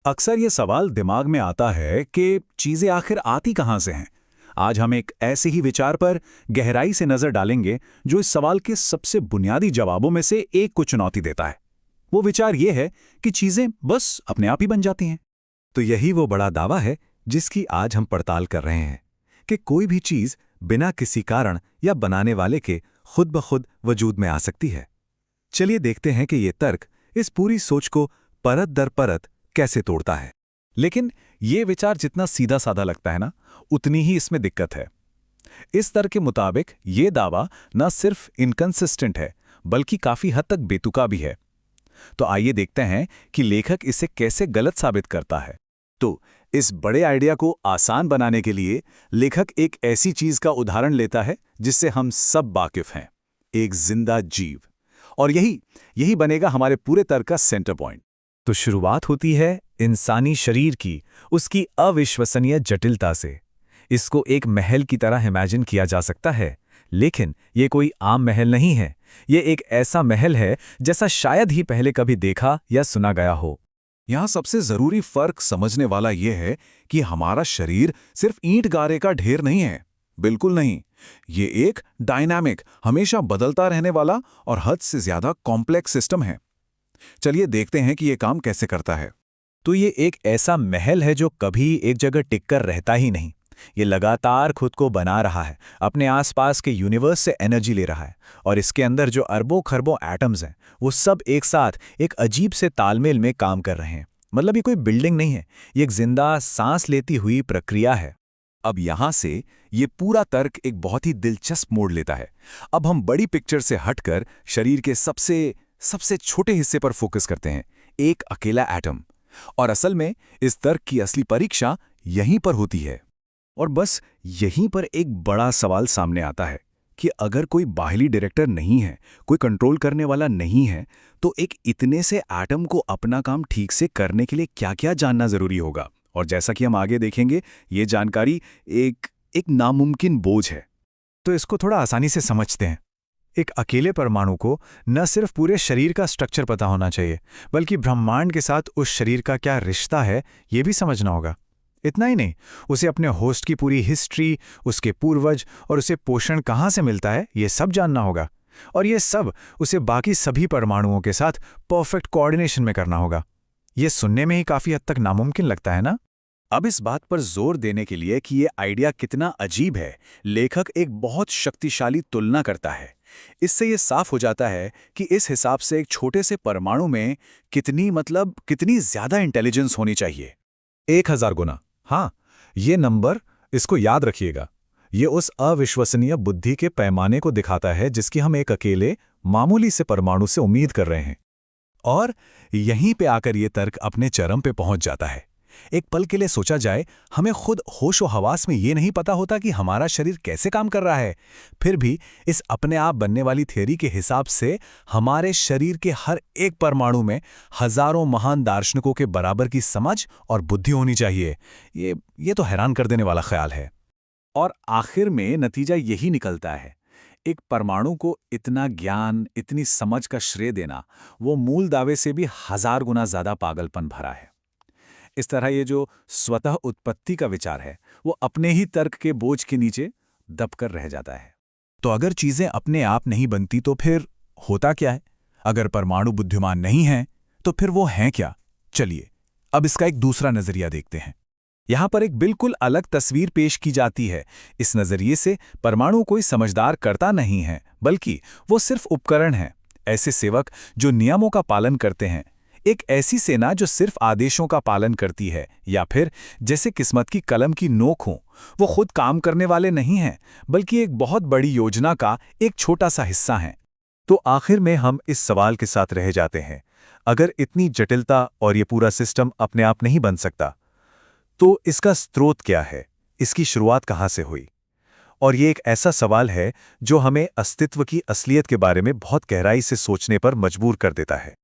अक्सर ये सवाल दिमाग में आता है कि चीजें आखिर आती कहाँ से हैं। आज हम एक ऐसे ही विचार पर गहराई से नजर डालेंगे जो इस सवाल के सबसे बुनियादी जवाबों में से एक को चुनौती देता है। वो विचार ये है कि चीजें बस अपने आप ही बन जाती हैं। तो यही वो बड़ा दावा है जिसकी आज हम पड़ताल कर रहे हैं कि कोई भी चीज बिना किसी कारण या बनाने वाले के खुद ब खुद वजूद में आ सकती है। चलिए देखते हैं कि ये तर्क इस पूरी सोच को परत दर परत कैसे तोड़ता है। लेकिन ये विचार जितना सीधा साधा लगता है ना, उतनी ही इसमें दिक्कत है। इस तर्क के मुताबिक ये दावा न सिर्फ इनकंसिस्टेंट है बल्कि काफी हद तक बेतुका भी है। तो आइए देखते हैं कि लेखक इसे कैसे गलत साबित करता है। तो इस बड़े आइडिया को आसान बनाने के लिए लेखक एक ऐसी चीज का उदाहरण लेता है जिससे हम सब वाकिफ हैं, एक जिंदा जीव। और यही बनेगा हमारे पूरे तर्क का सेंटर पॉइंट। तो शुरुआत होती है इंसानी शरीर की उसकी अविश्वसनीय जटिलता से। इसको एक महल की तरह इमेजिन किया जा सकता है, लेकिन ये कोई आम महल नहीं है। ये एक ऐसा महल है जैसा शायद ही पहले कभी देखा या सुना गया हो। यहां सबसे जरूरी फर्क समझने वाला यह है कि हमारा शरीर सिर्फ ईंट गारे का ढेर नहीं है। बिल्कुल नहीं। ये एक डायनामिक, हमेशा बदलता रहने वाला और हद से ज्यादा कॉम्प्लेक्स सिस्टम है। चलिए देखते हैं कि ये काम कैसे करता है। तो ये एक ऐसा महल है जो कभी एक जगह टिककर रहता ही नहीं। ये लगातार खुद को बना रहा है, अपने आसपास के यूनिवर्स से एनर्जी ले रहा है, और इसके अंदर जो अरबों खरबों एटम्स हैं वो सब एक साथ एक अजीब से तालमेल में काम कर रहे हैं। मतलब ये कोई बिल्डिंग नहीं है, ये एक जिंदा सांस लेती हुई प्रक्रिया है। अब यहां से ये पूरा तर्क एक बहुत ही दिलचस्प मोड़ लेता है। अब हम बड़ी पिक्चर से हटकर शरीर के सबसे छोटे हिस्से पर फोकस करते हैं, एक अकेला एटम। और असल में इस तर्क की असली परीक्षा यहीं पर होती है। और बस यहीं पर एक बड़ा सवाल सामने आता है कि अगर कोई बाहरी डायरेक्टर नहीं है, कोई कंट्रोल करने वाला नहीं है, तो एक इतने से एटम को अपना काम ठीक से करने के लिए क्या-क्या जानना जरूरी होगा। और जैसा कि हम आगे देखेंगे, ये जानकारी एक नामुमकिन बोझ है। तो इसको थोड़ा आसानी से समझते हैं। एक अकेले परमाणु को न सिर्फ पूरे शरीर का स्ट्रक्चर पता होना चाहिए, बल्कि ब्रह्मांड के साथ उस शरीर का क्या रिश्ता है ये भी समझना होगा। इतना ही नहीं, उसे अपने होस्ट की पूरी हिस्ट्री, उसके पूर्वज और उसे पोषण कहाँ से मिलता है ये सब जानना होगा। और ये सब उसे बाकी सभी परमाणुओं के साथ परफेक्ट कोऑर्डिनेशन में करना होगा। ये सुनने में ही काफी हद तक नामुमकिन लगता है ना। अब इस बात पर जोर देने के लिए कि ये आइडिया कितना अजीब है, लेखक एक बहुत शक्तिशाली तुलना करता है। इससे ये साफ हो जाता है कि इस हिसाब से एक छोटे से परमाणु में कितनी ज्यादा इंटेलिजेंस होनी चाहिए। 1000 गुना। हाँ, ये नंबर, इसको याद रखिएगा। ये उस अविश्वसनीय बुद्धि के पैमाने को दिखाता है जिसकी हम एक अकेले मामूली से परमाणु से उम्मीद कर रहे हैं। और यहीं पे आकर ये तर्क अपने चरम पे पहुंच जाता है। एक पल के लिए सोचा जाए, हमें खुद होश और हवास में ये नहीं पता होता कि हमारा शरीर कैसे काम कर रहा है। फिर भी इस अपने आप बनने वाली थ्योरी के हिसाब से हमारे शरीर के हर एक परमाणु में हजारों महान दार्शनिकों के बराबर की समझ और बुद्धि होनी चाहिए। ये तो हैरान कर देने वाला ख्याल है। और आखिर में नतीजा यही निकलता है। एक परमाणु को इतना ज्ञान, इतनी समझ का श्रेय देना, वो मूल दावे से भी 1000 गुना ज्यादा पागलपन भरा है। इस तरह ये जो स्वतः उत्पत्ति का विचार है, वो अपने ही तर्क के बोझ के नीचे दबकर रह जाता है। तो अगर चीजें अपने आप नहीं बनती तो फिर होता क्या है? अगर परमाणु बुद्धिमान नहीं है तो फिर वो हैं क्या? चलिए अब इसका एक दूसरा नजरिया देखते हैं। यहां पर एक बिल्कुल अलग तस्वीर पेश की जाती है। इस नजरिए से परमाणु कोई समझदार करता नहीं है, बल्कि वो सिर्फ उपकरण है, ऐसे सेवक जो नियमों का पालन करते हैं। एक ऐसी सेना जो सिर्फ आदेशों का पालन करती है, या फिर जैसे किस्मत की कलम की नोक हो। वो खुद काम करने वाले नहीं हैं, बल्कि एक बहुत बड़ी योजना का एक छोटा सा हिस्सा हैं। तो आखिर में हम इस सवाल के साथ रह जाते हैं, अगर इतनी जटिलता और ये पूरा सिस्टम अपने आप नहीं बन सकता, तो इसका स्रोत क्या है? इसकी शुरुआत कहाँ से हुई? और ये एक ऐसा सवाल है जो हमें अस्तित्व की असलियत के बारे में बहुत गहराई से सोचने पर मजबूर कर देता है।